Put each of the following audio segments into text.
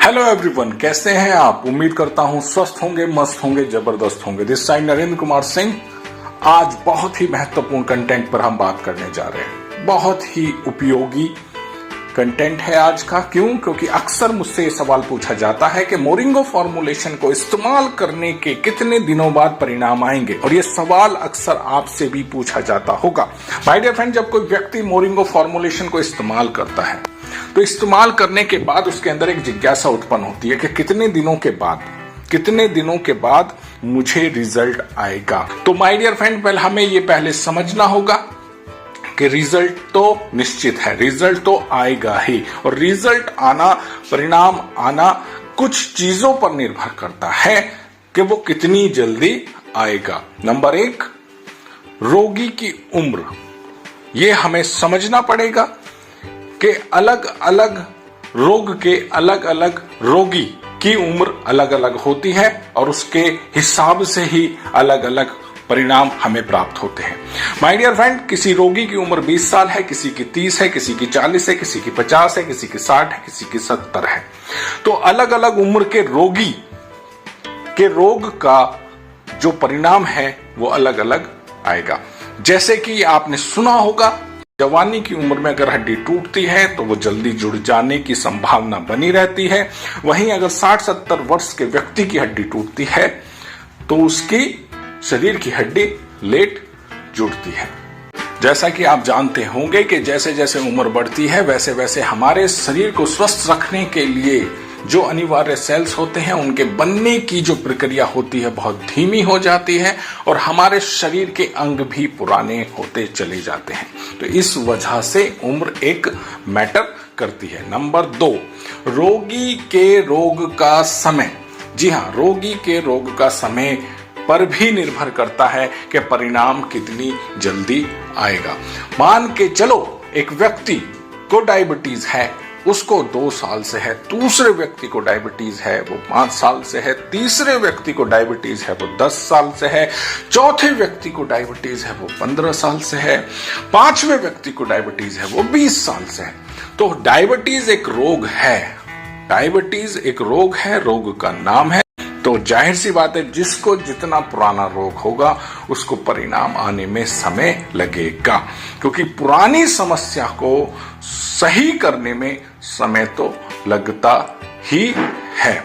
Hello everyone, कैसे हैं आप? उम्मीद करता हूं स्वस्थ होंगे, मस्त होंगे, जबरदस्त होंगे। This side Narendra Kumar Singh. आज बहुत ही महत्वपूर्ण कंटेंट पर हम बात करने जा रहे हैं। बहुत ही उपयोगी कंटेंट है आज का। क्यों? क्योंकि अक्सर मुझसे ये सवाल पूछा जाता है कि मोरिंगो फॉर्मुलेशन को इस्तेमाल करने के कितने दिनों बाद परिणाम आएंगे, और ये सवाल अक्सर आपसे भी पूछा जाता होगा। माय डियर फ्रेंड, जब कोई व्यक्ति मोरिंगो फॉर्मुलेशन को इस्तेमाल करता है तो इस्तेमाल करने के बाद उसके अंदर एक जिज्ञासा उत्पन्न होती है कि कितने दिनों के बाद मुझे रिजल्ट आएगा। तो माय डियर फ्रेंड, पहले समझना होगा कि रिजल्ट तो निश्चित है, रिजल्ट तो आएगा ही, और रिजल्ट आना, परिणाम आना कुछ चीजों पर निर्भर करता है कि वो कितनी जल्दी आएगा। नंबर 1, रोगी की उम्र। ये हमें समझना पड़ेगा कि अलग अलग रोग के अलग अलग रोगी की उम्र अलग अलग होती है, और उसके हिसाब से ही अलग अलग परिणाम हमें प्राप्त होते हैं। माय डियर फ्रेंड, किसी रोगी की उम्र 20 साल है, किसी की 30 है, किसी की 40 है, किसी की 50 है, किसी की 60 है, किसी की 70 है। तो अलग अलग उम्र के रोगी के रोग का जो परिणाम है वो अलग अलग आएगा। जैसे कि आपने सुना होगा, जवानी की उम्र में अगर हड्डी टूटती है तो वो जल्दी जुड़ जाने की संभावना बनी रहती है। वहीं अगर 60-70 वर्ष के व्यक्ति की हड्डी टूटती है तो उसकी शरीर की हड्डी लेट जुड़ती है। जैसा कि आप जानते होंगे कि जैसे जैसे उम्र बढ़ती है वैसे वैसे हमारे शरीर को स्वस्थ रखने के लिए जो अनिवार्य सेल्स होते हैं उनके बनने की जो प्रक्रिया होती है बहुत धीमी हो जाती है, और हमारे शरीर के अंग भी पुराने होते चले जाते हैं। तो इस वजह से उम्र एक मैटर करती है। नंबर 2, रोगी के रोग का समय। जी हाँ, रोगी के रोग का समय पर भी निर्भर करता है कि परिणाम कितनी जल्दी आएगा। मान के चलो एक व्यक्ति को डायबिटीज है, उसको 2 साल से है, दूसरे व्यक्ति को डायबिटीज है वो 5 साल से है, तीसरे व्यक्ति को डायबिटीज है वो 10 साल से है, चौथे व्यक्ति को डायबिटीज है वो 15 साल से है, 5वें व्यक्ति को डायबिटीज है वो 20 साल से है। तो डायबिटीज एक रोग है, डायबिटीज एक रोग है, रोग का नाम है। तो जाहिर सी बात है, जिसको जितना पुराना रोग होगा उसको परिणाम आने में समय लगेगा, क्योंकि पुरानी समस्या को सही करने में समय तो लगता ही है।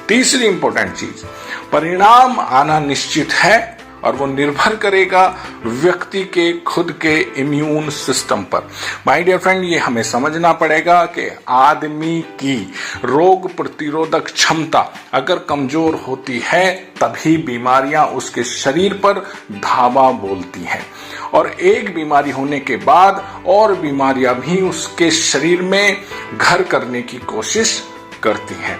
तीसरी इंपॉर्टेंट चीज, परिणाम आना निश्चित है और वो निर्भर करेगा व्यक्ति के खुद के इम्यून सिस्टम पर। माय डियर फ्रेंड, ये हमें समझना पड़ेगा कि आदमी की रोग प्रतिरोधक क्षमता अगर कमजोर होती है तभी बीमारियां उसके शरीर पर धावा बोलती हैं, और एक बीमारी होने के बाद और बीमारियां भी उसके शरीर में घर करने की कोशिश करती हैं।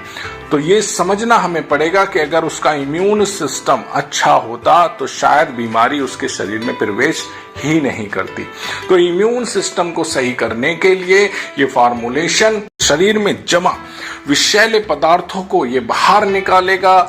तो ये समझना हमें पड़ेगा कि अगर उसका इम्यून सिस्टम अच्छा होता तो शायद बीमारी उसके शरीर में प्रवेश ही नहीं करती। तो इम्यून सिस्टम को सही करने के लिए ये फॉर्मुलेशन शरीर में जमा विषैले पदार्थों को ये बाहर निकालेगा,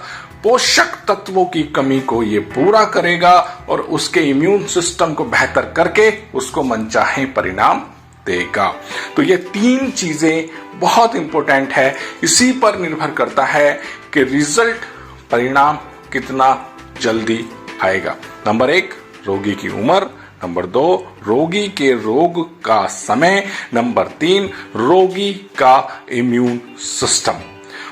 पोषक तत्वों की कमी को ये पूरा करेगा, और उसके इम्यून सिस्टम को बेहतर करके उसको मनचाहे परिणाम देगा। तो ये 3 चीजें बहुत इंपॉर्टेंट है। इसी पर निर्भर करता है कि रिजल्ट, परिणाम कितना जल्दी आएगा। नंबर 1, रोगी की उम्र। नंबर 2, रोगी के रोग का समय। नंबर 3, रोगी का immune system.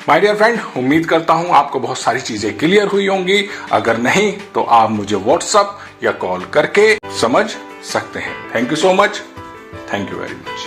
My dear friend, उम्मीद करता हूं आपको बहुत सारी चीजें क्लियर हुई होंगी। अगर नहीं तो आप मुझे व्हाट्सएप या कॉल करके समझ सकते हैं। Thank you so much. Thank you very much.